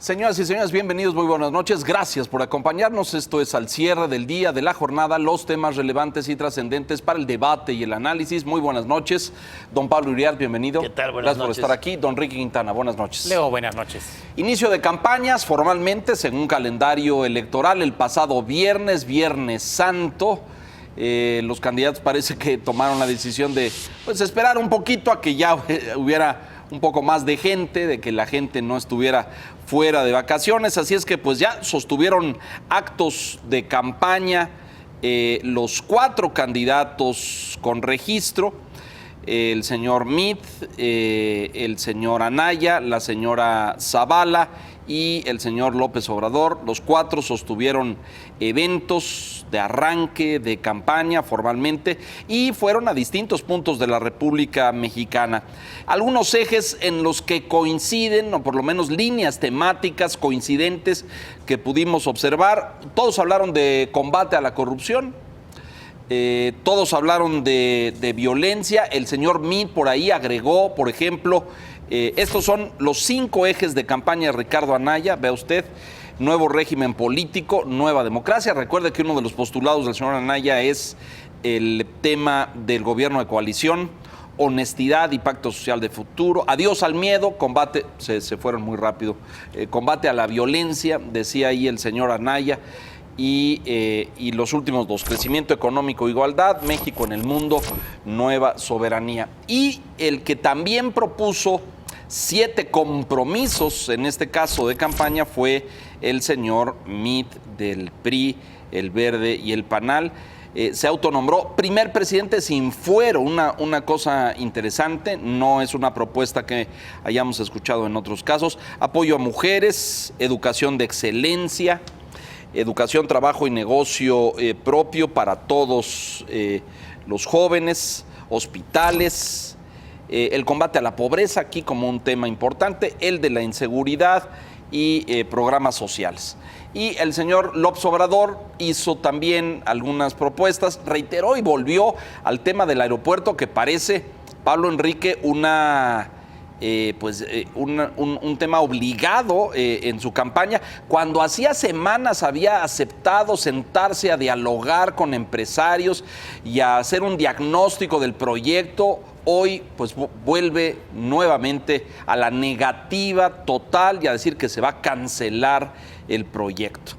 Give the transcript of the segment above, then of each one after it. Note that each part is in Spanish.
Señoras y señores, bienvenidos, muy buenas noches. Gracias por acompañarnos. Esto es al cierre del día, de la jornada, los temas relevantes y trascendentes para el debate y el análisis. Muy buenas noches. Don Pablo Uriart, bienvenido. ¿Qué tal? Buenas noches. Gracias por estar aquí. Don Ricky Quintana, buenas noches. Leo, buenas noches. Inicio de campañas formalmente, según calendario electoral, el pasado viernes, Viernes Santo. Los candidatos parece que tomaron la decisión de esperar un poquito a que ya hubiera un poco más de gente, de que la gente no estuviera fuera de vacaciones, así es que pues ya sostuvieron actos de campaña los 4 candidatos con registro, el señor Meade, el señor Anaya, la señora Zavala y el señor López Obrador. Los 4 sostuvieron eventos de arranque de campaña formalmente y fueron a distintos puntos de la República Mexicana. Algunos ejes en los que coinciden, o por lo menos líneas temáticas coincidentes que pudimos observar. Todos hablaron de combate a la corrupción. Todos hablaron de violencia. El señor Meade por ahí agregó, por ejemplo, estos son los 5 ejes de campaña de Ricardo Anaya, vea usted: nuevo régimen político, nueva democracia. Recuerde que uno de los postulados del señor Anaya es el tema del gobierno de coalición, honestidad y pacto social de futuro, adiós al miedo, combate, se fueron muy rápido, combate a la violencia, decía ahí el señor Anaya. Y los últimos 2, crecimiento económico, igualdad, México en el mundo, nueva soberanía. Y el que también propuso 7 compromisos, en este caso de campaña, fue el señor Meade del PRI, el Verde y el PANAL. Se autonombró primer presidente sin fuero, una cosa interesante, no es una propuesta que hayamos escuchado en otros casos. Apoyo a mujeres, educación de excelencia, educación, trabajo y negocio propio para todos los jóvenes, hospitales, el combate a la pobreza aquí como un tema importante, el de la inseguridad y programas sociales. Y el señor López Obrador hizo también algunas propuestas, reiteró y volvió al tema del aeropuerto, que parece, Pablo Enrique, un tema obligado en su campaña, cuando hacía semanas había aceptado sentarse a dialogar con empresarios y a hacer un diagnóstico del proyecto. Hoy pues vuelve nuevamente a la negativa total y a decir que se va a cancelar el proyecto.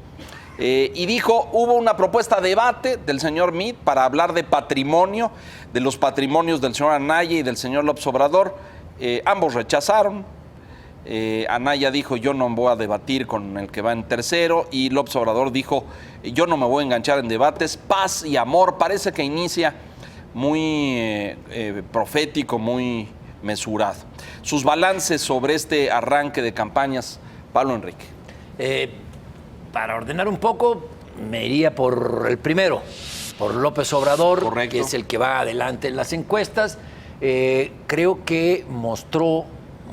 Y dijo, hubo una propuesta de debate del señor Meade para hablar de patrimonio, de los patrimonios del señor Anaya y del señor López Obrador. Ambos rechazaron. Anaya dijo, yo no voy a debatir con el que va en tercero, y López Obrador dijo, yo no me voy a enganchar en debates, paz y amor. Parece que inicia muy profético, muy mesurado. Sus balances sobre este arranque de campañas, Pablo Enrique. Para ordenar un poco, me iría por el primero, por López Obrador. Correcto. Que es el que va adelante en las encuestas. Creo que mostró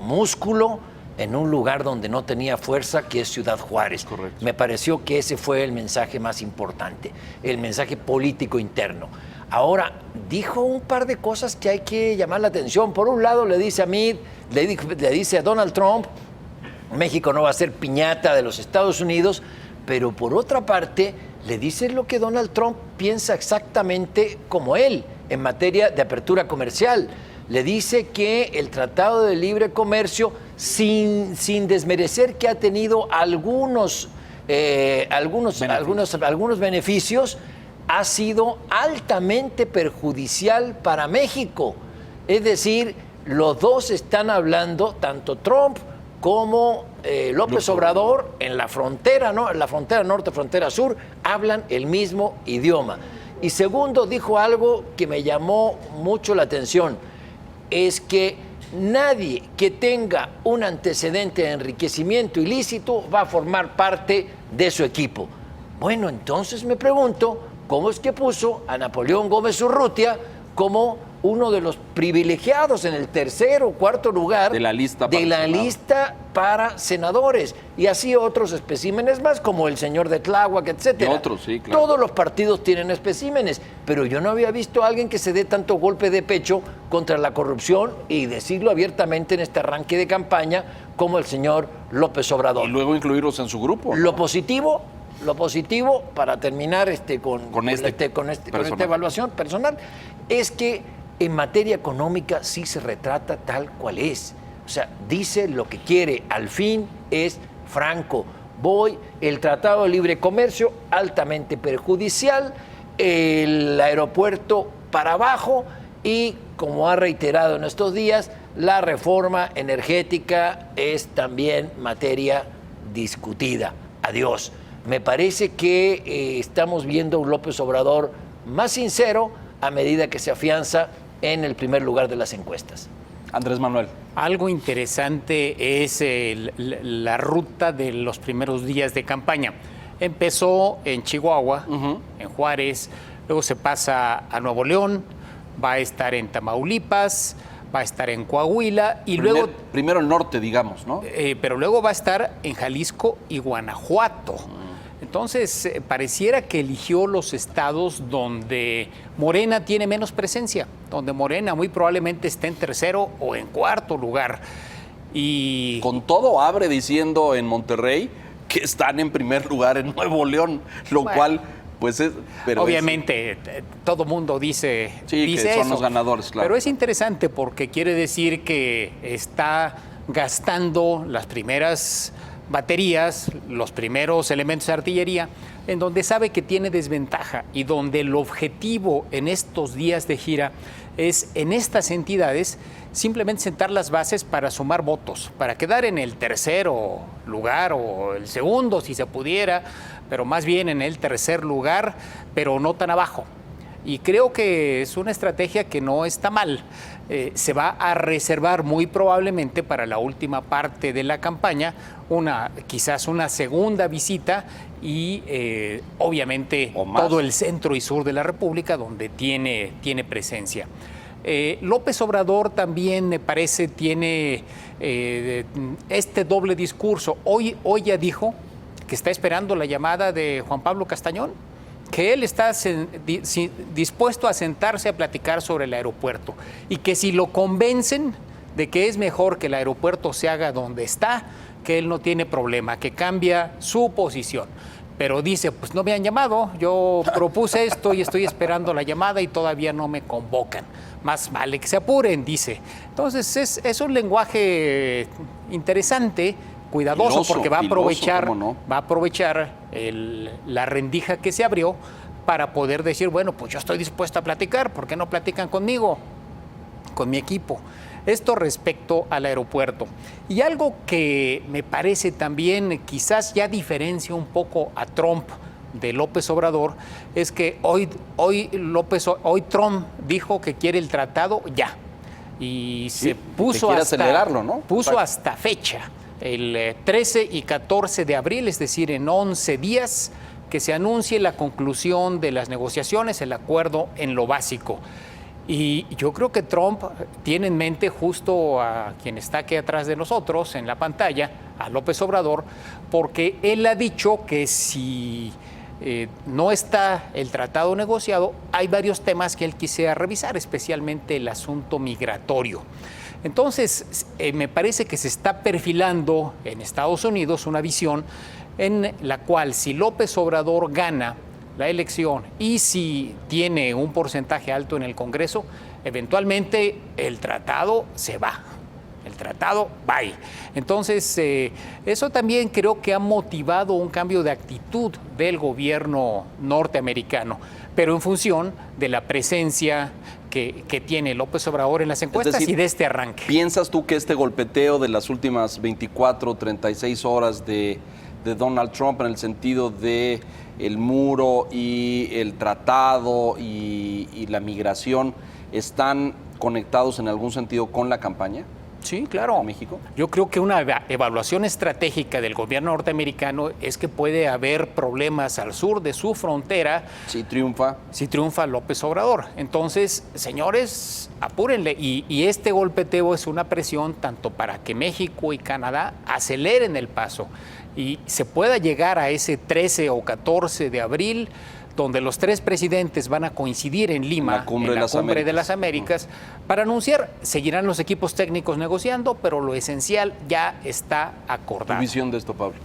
músculo en un lugar donde no tenía fuerza, que es Ciudad Juárez. Correcto. Me pareció que ese fue el mensaje más importante, el mensaje político interno. Ahora, dijo un par de cosas que hay que llamar la atención. Por un lado, le dice a Meade, le dice a Donald Trump, México no va a ser piñata de los Estados Unidos, pero por otra parte, le dice lo que Donald Trump piensa exactamente como él en materia de apertura comercial. Le dice que el Tratado de Libre Comercio, sin desmerecer que ha tenido algunos beneficios, ha sido altamente perjudicial para México. Es decir, los dos están hablando, tanto Trump como López Obrador, en la frontera, ¿no? En la frontera norte, frontera sur, hablan el mismo idioma. Y segundo, dijo algo que me llamó mucho la atención, es que nadie que tenga un antecedente de enriquecimiento ilícito va a formar parte de su equipo. Bueno, entonces me pregunto, ¿cómo es que puso a Napoleón Gómez Urrutia como uno de los privilegiados en el tercer o cuarto lugar de la lista para senadores. Y así otros especímenes más, como el señor de Tláhuac, etcétera. Y otros, sí, claro. Todos los partidos tienen especímenes, pero yo no había visto a alguien que se dé tanto golpe de pecho contra la corrupción y decirlo abiertamente en este arranque de campaña como el señor López Obrador. Y luego incluirlos en su grupo, ¿no? Lo positivo, para terminar con esta evaluación personal, es que en materia económica sí se retrata tal cual es. O sea, dice lo que quiere. Al fin es franco. El Tratado de Libre Comercio altamente perjudicial, el aeropuerto para abajo y, como ha reiterado en estos días, la reforma energética es también materia discutida. Adiós. Me parece que estamos viendo un López Obrador más sincero a medida que se afianza en el primer lugar de las encuestas. Andrés Manuel. Algo interesante es la ruta de los primeros días de campaña. Empezó en Chihuahua, en Juárez, luego se pasa a Nuevo León, va a estar en Tamaulipas, va a estar en Coahuila y luego... Primero el norte, digamos, ¿no? Pero luego va a estar en Jalisco y Guanajuato. Entonces, pareciera que eligió los estados donde Morena tiene menos presencia, donde Morena muy probablemente esté en tercero o en cuarto lugar. Y con todo abre diciendo en Monterrey que están en primer lugar en Nuevo León, lo cual, pues es... Pero obviamente, todo mundo dice que son eso, los ganadores, claro. Pero es interesante porque quiere decir que está gastando las primeras baterías, los primeros elementos de artillería, en donde sabe que tiene desventaja y donde el objetivo en estos días de gira es, en estas entidades, simplemente sentar las bases para sumar votos, para quedar en el tercero lugar o el segundo, si se pudiera, pero más bien en el tercer lugar, pero no tan abajo. Y creo que es una estrategia que no está mal. Se va a reservar muy probablemente para la última parte de la campaña quizás una segunda visita y obviamente todo el centro y sur de la República donde tiene presencia. López Obrador también, me parece, tiene este doble discurso. Hoy ya dijo que está esperando la llamada de Juan Pablo Castañón, que él está dispuesto a sentarse a platicar sobre el aeropuerto y que si lo convencen de que es mejor que el aeropuerto se haga donde está, que él no tiene problema, que cambia su posición. Pero dice, pues no me han llamado, yo propuse esto y estoy esperando la llamada y todavía no me convocan. Más vale que se apuren, dice. Entonces es un lenguaje interesante, cuidadoso, filoso, porque va a aprovechar la rendija que se abrió para poder decir, bueno, pues yo estoy dispuesto a platicar, ¿por qué no platican conmigo, con mi equipo? Esto respecto al aeropuerto. Y algo que me parece también quizás ya diferencia un poco a Trump de López Obrador es que hoy Trump dijo que quiere el tratado ya. Y se puso acelerarlo, ¿no? Puso hasta fecha, el 13 y 14 de abril, es decir, en 11 días, que se anuncie la conclusión de las negociaciones, el acuerdo en lo básico. Y yo creo que Trump tiene en mente justo a quien está aquí atrás de nosotros en la pantalla, a López Obrador, porque él ha dicho que si no está el tratado negociado, hay varios temas que él quisiera revisar, especialmente el asunto migratorio. Entonces, me parece que se está perfilando en Estados Unidos una visión en la cual si López Obrador gana la elección y si tiene un porcentaje alto en el Congreso, eventualmente el tratado se va. El tratado va. Entonces, eso también creo que ha motivado un cambio de actitud del gobierno norteamericano, pero en función de la presencia que tiene López Obrador en las encuestas, es decir, y de este arranque. ¿Piensas tú que este golpeteo de las últimas 24, 36 horas de Donald Trump en el sentido de el muro y el tratado y la migración están conectados en algún sentido con la campaña? Sí, claro. en México? Yo creo que una evaluación estratégica del gobierno norteamericano es que puede haber problemas al sur de su frontera Si triunfa. si triunfa López Obrador. Entonces, señores, apúrenle. Y este golpeteo es una presión tanto para que México y Canadá aceleren el paso y se pueda llegar a ese 13 o 14 de abril, donde los tres presidentes van a coincidir en Lima, La cumbre en la de las Cumbre de Américas. las Américas, para anunciar. Seguirán los equipos técnicos negociando, pero lo esencial ya está ¿Tu acordado. visión de esto, Pablo?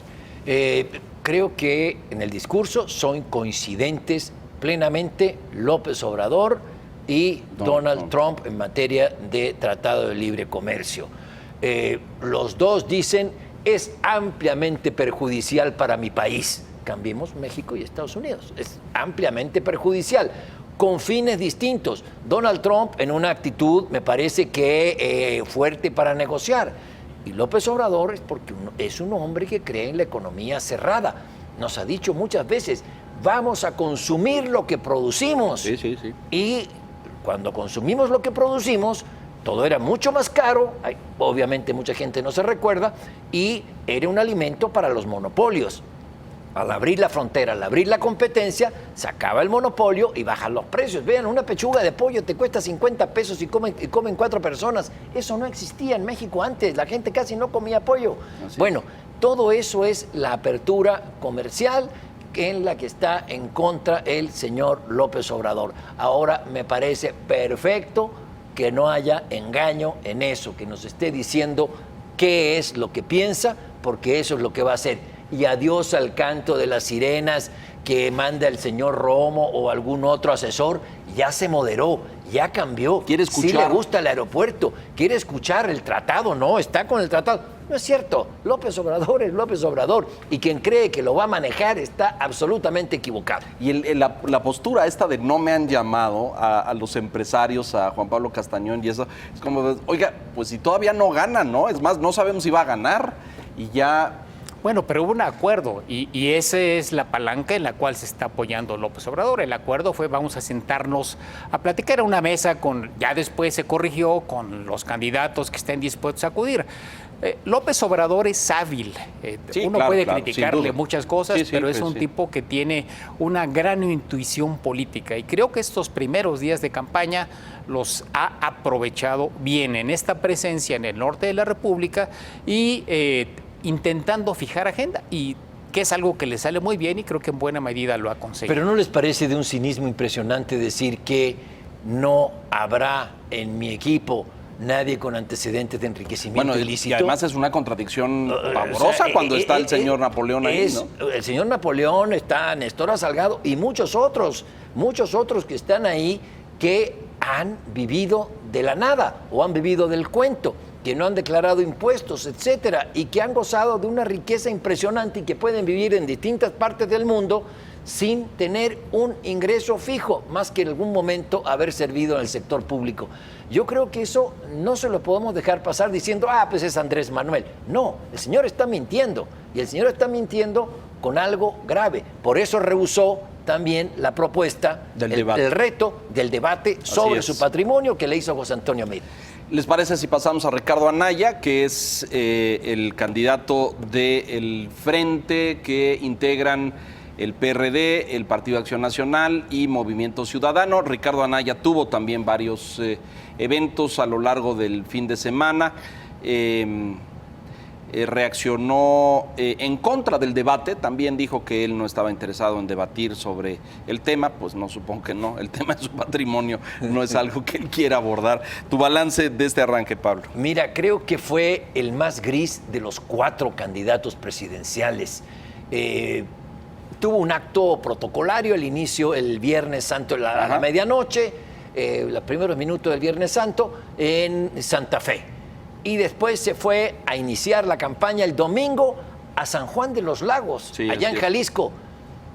Creo que en el discurso son coincidentes plenamente López Obrador y Donald Trump en materia de Tratado de Libre Comercio. Los dos dicen es ampliamente perjudicial para mi país. Cambiemos México y Estados Unidos. Es ampliamente perjudicial, con fines distintos. Donald Trump en una actitud me parece que fuerte para negociar. Y López Obrador es porque es un hombre que cree en la economía cerrada. Nos ha dicho muchas veces, vamos a consumir lo que producimos. Sí. Y cuando consumimos lo que producimos, todo era mucho más caro, obviamente mucha gente no se recuerda, y era un alimento para los monopolios. Al abrir la frontera, al abrir la competencia, se acaba el monopolio y bajan los precios. Vean, una pechuga de pollo te cuesta 50 pesos y comen 4 personas. Eso no existía en México antes, la gente casi no comía pollo. Bueno, todo eso es la apertura comercial en la que está en contra el señor López Obrador. Ahora me parece perfecto que no haya engaño en eso, que nos esté diciendo qué es lo que piensa, porque eso es lo que va a hacer. Y adiós al canto de las sirenas que manda el señor Romo o algún otro asesor. Ya se moderó, ya cambió. ¿Quiere escuchar? Sí le gusta el aeropuerto, quiere escuchar el tratado, no, está con el tratado. No es cierto, López Obrador es López Obrador y quien cree que lo va a manejar está absolutamente equivocado. Y la postura esta de no me han llamado a los empresarios, a Juan Pablo Castañón y eso, es como, oiga, pues si todavía no ganan, ¿no? Es más, no sabemos si va a ganar y ya... Bueno, pero hubo un acuerdo y esa es la palanca en la cual se está apoyando López Obrador. El acuerdo fue vamos a sentarnos a platicar a una mesa ya después se corrigió con los candidatos que estén dispuestos a acudir. López Obrador es hábil. Uno puede criticarle muchas cosas, pero es un tipo que tiene una gran intuición política y creo que estos primeros días de campaña los ha aprovechado bien en esta presencia en el norte de la República y intentando fijar agenda, y que es algo que le sale muy bien y creo que en buena medida lo ha conseguido. Pero ¿no les parece de un cinismo impresionante decir que no habrá en mi equipo nadie con antecedentes de enriquecimiento ilícito? Y además es una contradicción pavorosa cuando está el señor Napoleón ahí, ¿no? El señor Napoleón, está Néstor Salgado y muchos otros que están ahí que han vivido de la nada o han vivido del cuento, que no han declarado impuestos, etcétera, y que han gozado de una riqueza impresionante y que pueden vivir en distintas partes del mundo sin tener un ingreso fijo, más que en algún momento haber servido en el sector público. Yo creo que eso no se lo podemos dejar pasar diciendo, pues es Andrés Manuel. No, el señor está mintiendo, y el señor está mintiendo con algo grave. Por eso rehusó también la propuesta, el reto del debate sobre su patrimonio que le hizo José Antonio Meade. ¿Les parece si pasamos a Ricardo Anaya, que es el candidato del Frente que integran el PRD, el Partido Acción Nacional y Movimiento Ciudadano? Ricardo Anaya tuvo también varios eventos a lo largo del fin de semana. Reaccionó en contra del debate, también dijo que él no estaba interesado en debatir sobre el tema, pues no, supongo que no, el tema de su patrimonio no es algo que él quiera abordar. Tu balance de este arranque, Pablo. Mira, creo que fue el más gris de los 4 candidatos presidenciales. Tuvo un acto protocolario al inicio, el Viernes Santo a la medianoche, los primeros minutos del Viernes Santo en Santa Fe. Y después se fue a iniciar la campaña el domingo a San Juan de los Lagos, allá en Jalisco.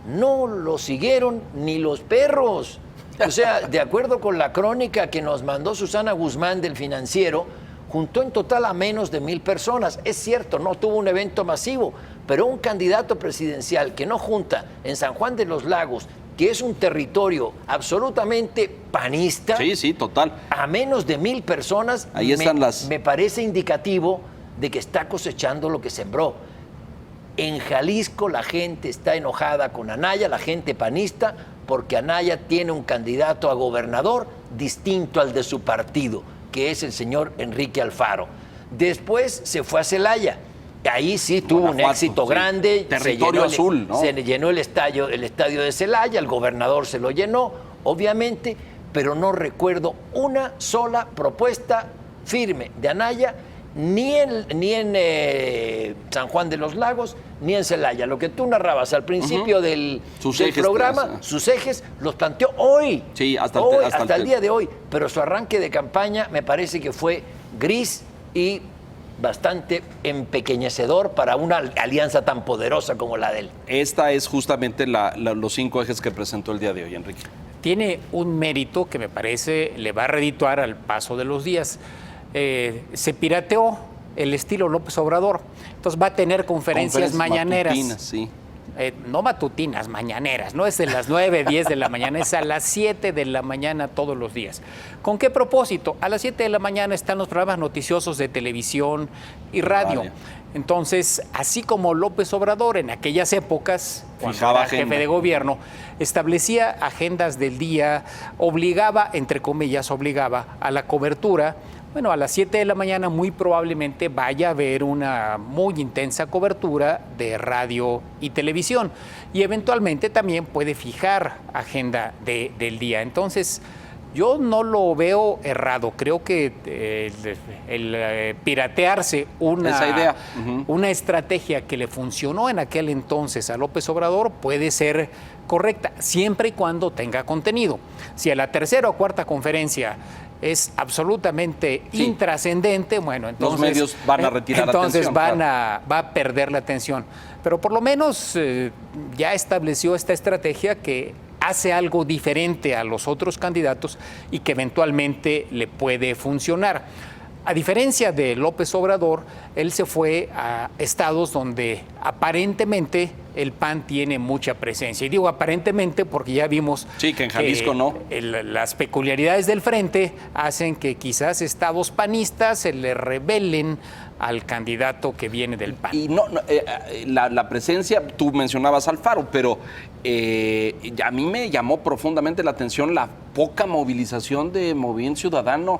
No lo siguieron ni los perros. O sea, de acuerdo con la crónica que nos mandó Susana Guzmán del Financiero, juntó en total a menos de 1,000 personas. Es cierto, no tuvo un evento masivo, pero un candidato presidencial que no junta en San Juan de los Lagos que es un territorio absolutamente panista. Sí, total. A menos de 1,000 personas, Ahí están me parece indicativo de que está cosechando lo que sembró. En Jalisco la gente está enojada con Anaya, la gente panista, porque Anaya tiene un candidato a gobernador distinto al de su partido, que es el señor Enrique Alfaro. Después se fue a Celaya. Ahí sí tuvo un éxito grande. Territorio azul, ¿no? Se llenó el estadio de Celaya, el gobernador se lo llenó, obviamente, pero no recuerdo una sola propuesta firme de Anaya, ni en San Juan de los Lagos, ni en Celaya. Lo que tú narrabas al principio del programa, sus ejes los planteó hoy. Sí, hasta el día de hoy. Pero su arranque de campaña me parece que fue gris y bastante empequeñecedor para una alianza tan poderosa como la de él. Esta es justamente los 5 ejes que presentó el día de hoy, Enrique. Tiene un mérito que me parece le va a redituar al paso de los días. Se pirateó el estilo López Obrador, entonces va a tener conferencias mañaneras. Matutinas, sí. No matutinas, mañaneras, no es de las 9, 10 de la mañana, es a las 7 de la mañana todos los días. ¿Con qué propósito? A las 7 de la mañana están los programas noticiosos de televisión y radio. Entonces, así como López Obrador en aquellas épocas, cuando era jefe de gobierno, establecía agendas del día, obligaba a la cobertura. Bueno, a las 7 de la mañana muy probablemente vaya a haber una muy intensa cobertura de radio y televisión y eventualmente también puede fijar agenda del día. Entonces, yo no lo veo errado. Creo que el piratearse esa idea. una estrategia que le funcionó en aquel entonces a López Obrador puede ser correcta, siempre y cuando tenga contenido. Si a la tercera o cuarta conferencia es absolutamente intrascendente, bueno, entonces los medios van a retirar atención. Va a perder la atención. Pero por lo menos ya estableció esta estrategia que hace algo diferente a los otros candidatos y que eventualmente le puede funcionar. A diferencia de López Obrador, él se fue a estados donde aparentemente el PAN tiene mucha presencia. Y digo aparentemente porque ya vimos que en Jalisco no. Las peculiaridades del frente hacen que quizás estados panistas se le rebelen al candidato que viene del PAN. Y la presencia, tú mencionabas Alfaro, pero a mí me llamó profundamente la atención la poca movilización de Movimiento Ciudadano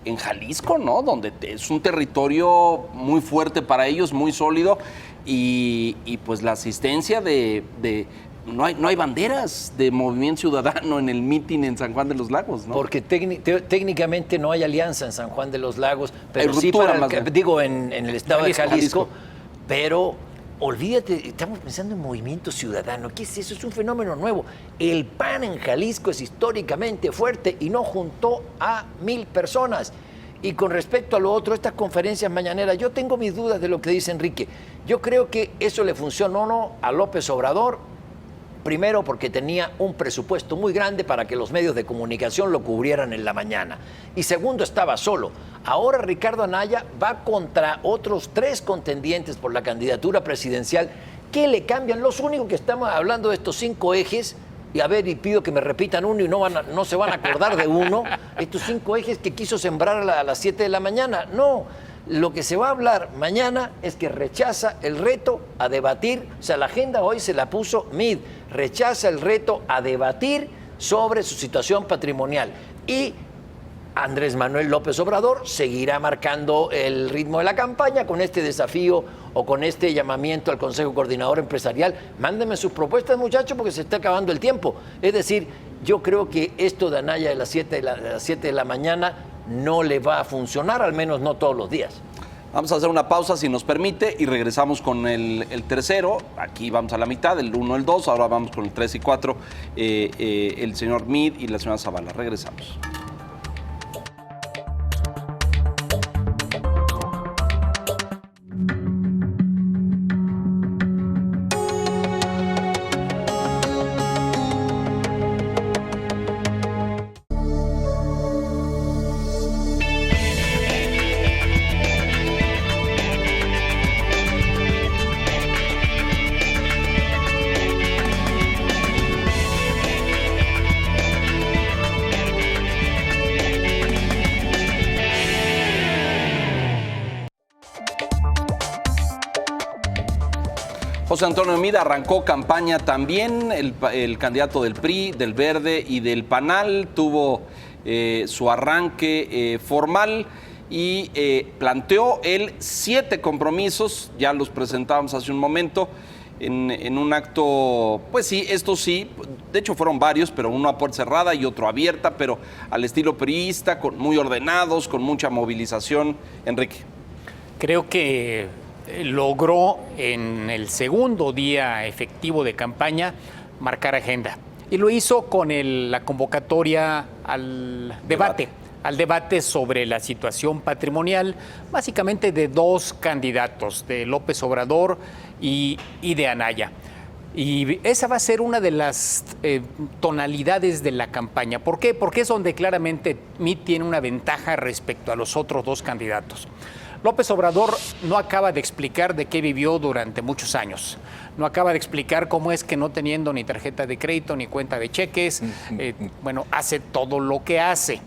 en Jalisco, ¿no? Donde es un territorio muy fuerte para ellos, muy sólido, y pues la asistencia no hay banderas de Movimiento Ciudadano en el mitin en San Juan de los Lagos, ¿no? Porque técnicamente no hay alianza en San Juan de los Lagos, pero sí en el estado de Jalisco. Pero olvídate, estamos pensando en Movimiento Ciudadano. ¿Qué es eso? Es un fenómeno nuevo. El PAN en Jalisco es históricamente fuerte y no juntó a 1,000 personas. Y con respecto a lo otro, estas conferencias mañaneras, yo tengo mis dudas de lo que dice Enrique. Yo creo que eso le funcionó no a López Obrador, primero porque tenía un presupuesto muy grande para que los medios de comunicación lo cubrieran en la mañana. Y segundo, estaba solo. Ahora Ricardo Anaya va contra otros 3 contendientes por la candidatura presidencial que le cambian. Los únicos que estamos hablando de estos 5 ejes, y pido que me repitan uno y no se van a acordar de uno, estos 5 ejes que quiso sembrar a las 7 de la mañana. No, lo que se va a hablar mañana es que rechaza el reto a debatir, o sea, la agenda hoy se la puso Mid, rechaza el reto a debatir sobre su situación patrimonial. Y Andrés Manuel López Obrador seguirá marcando el ritmo de la campaña con este desafío o con este llamamiento al Consejo Coordinador Empresarial. Mándenme sus propuestas, muchachos, porque se está acabando el tiempo. Es decir, yo creo que esto de Anaya de las 7 de la mañana no le va a funcionar, al menos no todos los días. Vamos a hacer una pausa, si nos permite, y regresamos con el tercero. Aquí vamos a la mitad, el 1, el 2, ahora vamos con el 3 y 4, el señor Mid y la señora Zavala. Regresamos. José Antonio Meade arrancó campaña también, el candidato del PRI, del Verde y del PANAL, tuvo su arranque formal y planteó él 7 compromisos, ya los presentábamos hace un momento, en un acto, pues sí, estos sí, de hecho fueron varios, pero uno a puerta cerrada y otro abierta, pero al estilo priista, muy ordenados, con mucha movilización. Enrique. Creo que logró en el segundo día efectivo de campaña marcar agenda. Y lo hizo con la convocatoria al debate sobre la situación patrimonial, básicamente de 2 candidatos, de López Obrador y de Anaya. Y esa va a ser una de las tonalidades de la campaña. ¿Por qué? Porque es donde claramente Meade tiene una ventaja respecto a los otros 2 candidatos. López Obrador no acaba de explicar de qué vivió durante muchos años. No acaba de explicar cómo es que no teniendo ni tarjeta de crédito ni cuenta de cheques, hace todo lo que hace.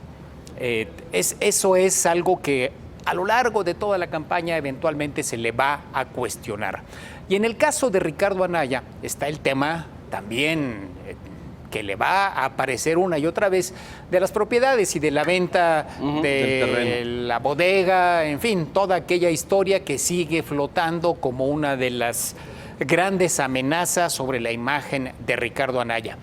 Eso es algo que a lo largo de toda la campaña eventualmente se le va a cuestionar. Y en el caso de Ricardo Anaya está el tema también que le va a aparecer una y otra vez de las propiedades y de la venta de la bodega, en fin, toda aquella historia que sigue flotando como una de las grandes amenazas sobre la imagen de Ricardo Anaya.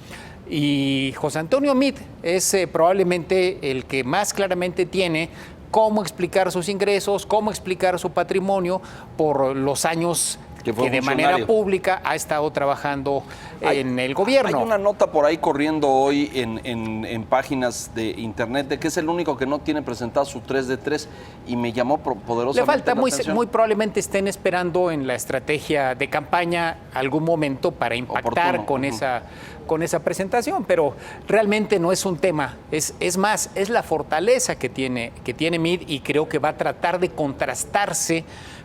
Y José Antonio Meade es probablemente el que más claramente tiene cómo explicar sus ingresos, cómo explicar su patrimonio por los años que de manera pública ha estado trabajando en el gobierno. Hay una nota por ahí corriendo hoy en páginas de internet de que es el único que no tiene presentado su 3 de 3 y me llamó poderosamente Le falta la atención. Muy probablemente estén esperando en la estrategia de campaña algún momento para impactar con esa presentación, pero realmente no es un tema, es más, es la fortaleza que tiene Meade y creo que va a tratar de contrastarse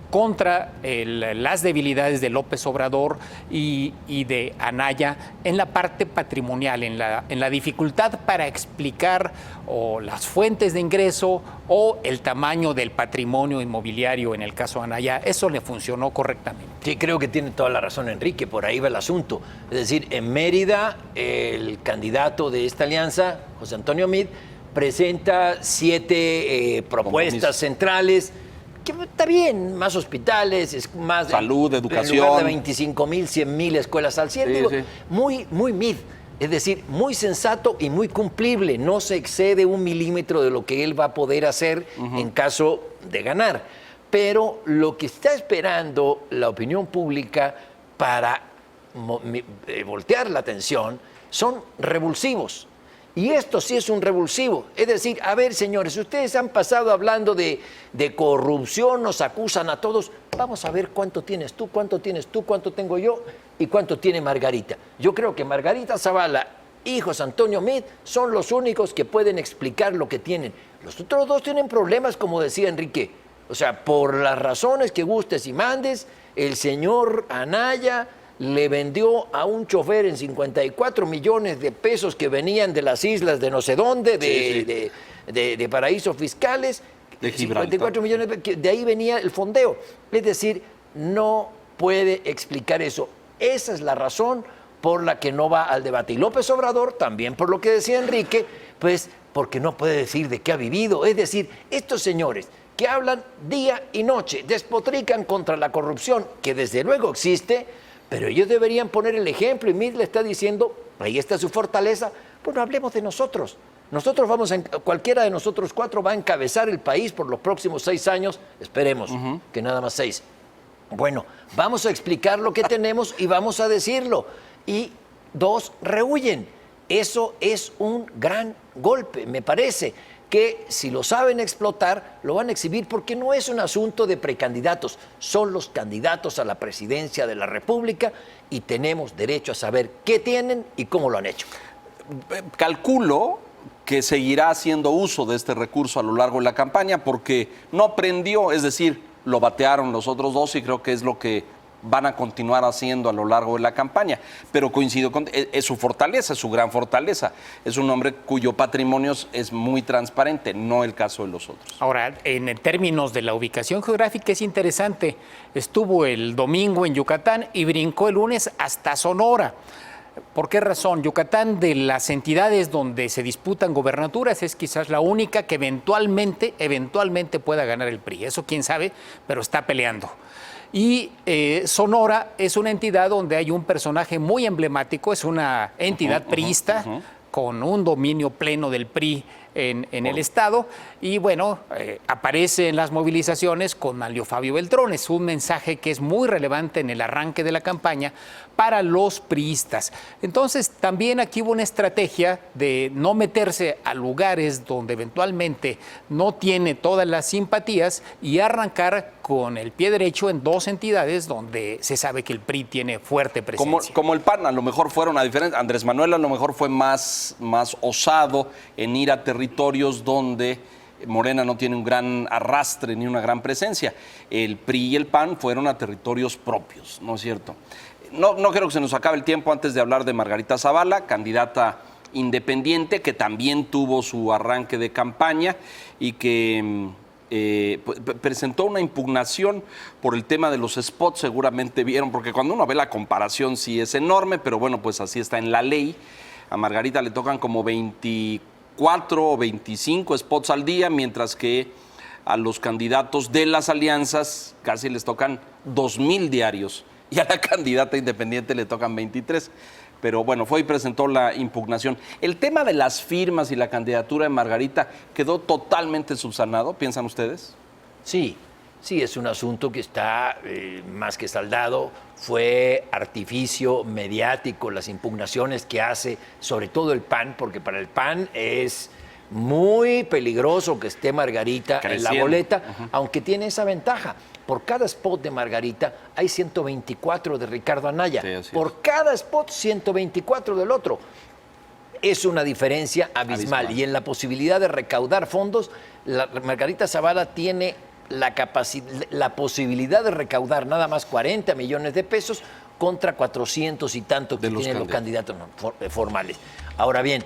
contra las debilidades de López Obrador y de Anaya en la parte patrimonial, en la dificultad para explicar o las fuentes de ingreso o el tamaño del patrimonio inmobiliario en el caso Anaya. Eso le funcionó correctamente. Sí, creo que tiene toda la razón Enrique, por ahí va el asunto. Es decir, en Mérida, el candidato de esta alianza, José Antonio Meade, presenta 7 propuestas centrales, que está bien, más hospitales, es más salud, educación. En lugar de 25,000, 100,000 escuelas al 100, digo, muy Meade. Es decir, muy sensato y muy cumplible. No se excede 1 milímetro de lo que él va a poder hacer en caso de ganar. Pero lo que está esperando la opinión pública para voltear la atención son revulsivos. Y esto sí es un revulsivo. Es decir, a ver, señores, ustedes han pasado hablando de corrupción, nos acusan a todos. Vamos a ver cuánto tienes tú, cuánto tengo yo y cuánto tiene Margarita. Yo creo que Margarita Zavala y José Antonio Meade son los únicos que pueden explicar lo que tienen. Los otros 2 tienen problemas, como decía Enrique. O sea, por las razones que gustes y mandes, el señor Anaya le vendió a un chofer en 54 millones de pesos que venían de las islas de no sé dónde, de paraísos fiscales. De Gibraltar. 54 millones, de ahí venía el fondeo. Es decir, no puede explicar eso. Esa es la razón por la que no va al debate. Y López Obrador, también por lo que decía Enrique, pues porque no puede decir de qué ha vivido. Es decir, estos señores que hablan día y noche, despotrican contra la corrupción, que desde luego existe, pero ellos deberían poner el ejemplo y Meade le está diciendo, ahí está su fortaleza, pues no hablemos de nosotros. Nosotros cualquiera de nosotros 4 va a encabezar el país por los próximos 6 años, esperemos que nada más 6. Bueno, vamos a explicar lo que tenemos y vamos a decirlo. Y 2 rehuyen. Eso es un gran golpe, me parece, que si lo saben explotar, lo van a exhibir porque no es un asunto de precandidatos, son los candidatos a la presidencia de la República y tenemos derecho a saber qué tienen y cómo lo han hecho. Calculo que seguirá haciendo uso de este recurso a lo largo de la campaña porque no prendió, es decir, lo batearon los otros 2 y creo que es lo que van a continuar haciendo a lo largo de la campaña. Pero coincido con, es su fortaleza, es su gran fortaleza. Es un hombre cuyo patrimonio es muy transparente, no el caso de los otros. Ahora, en términos de la ubicación geográfica es interesante. Estuvo el domingo en Yucatán y brincó el lunes hasta Sonora. ¿Por qué razón? Yucatán, de las entidades donde se disputan gobernaturas, es quizás la única que eventualmente pueda ganar el PRI. Eso quién sabe, pero está peleando. Y Sonora es una entidad donde hay un personaje muy emblemático, es una entidad priista con un dominio pleno del PRI en el Estado, y bueno, aparece en las movilizaciones con Manlio Fabio Beltrón. Es un mensaje que es muy relevante en el arranque de la campaña para los priistas. Entonces, también aquí hubo una estrategia de no meterse a lugares donde eventualmente no tiene todas las simpatías y arrancar con el pie derecho en dos entidades donde se sabe que el PRI tiene fuerte presencia. Como el PAN, a lo mejor fueron a diferentes. Andrés Manuel a lo mejor fue más osado en ir a territorios donde Morena no tiene un gran arrastre ni una gran presencia. El PRI y el PAN fueron a territorios propios, ¿no es cierto? No quiero que se nos acabe el tiempo antes de hablar de Margarita Zavala, candidata independiente que también tuvo su arranque de campaña y que presentó una impugnación por el tema de los spots. Seguramente vieron, porque cuando uno ve la comparación sí es enorme, pero bueno, pues así está en la ley. A Margarita le tocan como 24 o 25 spots al día, mientras que a los candidatos de las alianzas casi les tocan 2,000 diarios y a la candidata independiente le tocan 23. Pero bueno, fue y presentó la impugnación. El tema de las firmas y la candidatura de Margarita quedó totalmente subsanado, ¿piensan ustedes? Sí, es un asunto que está más que saldado. Fue artificio mediático las impugnaciones que hace, sobre todo el PAN, porque para el PAN es muy peligroso que esté Margarita en la boleta, aunque tiene esa ventaja. Por cada spot de Margarita hay 124 de Ricardo Anaya. Sí, por cada spot, 124 del otro. Es una diferencia abismal. Y en la posibilidad de recaudar fondos, Margarita Zavala tiene la posibilidad de recaudar nada más 40 millones de pesos contra 400 y tanto que tienen los candidatos formales. Ahora bien,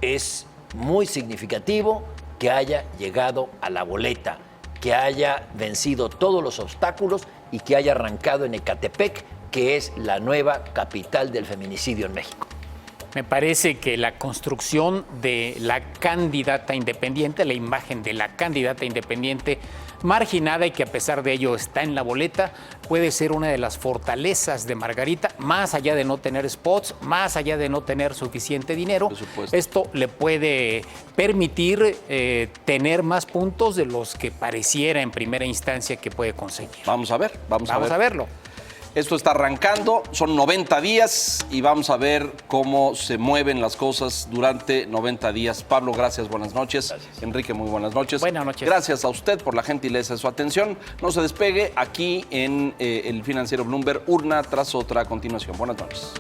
es muy significativo que haya llegado a la boleta, que haya vencido todos los obstáculos y que haya arrancado en Ecatepec, que es la nueva capital del feminicidio en México. Me parece que la construcción de la candidata independiente, la imagen de la candidata independiente marginada y que a pesar de ello está en la boleta, puede ser una de las fortalezas de Margarita, más allá de no tener spots, más allá de no tener suficiente dinero. Esto le puede permitir tener más puntos de los que pareciera en primera instancia que puede conseguir. Vamos a ver, vamos a verlo. Esto está arrancando, son 90 días y vamos a ver cómo se mueven las cosas durante 90 días. Pablo, gracias, buenas noches. Gracias. Enrique, muy buenas noches. Buenas noches. Gracias a usted por la gentileza de su atención. No se despegue aquí en el Financiero Bloomberg, urna tras otra a continuación. Buenas noches.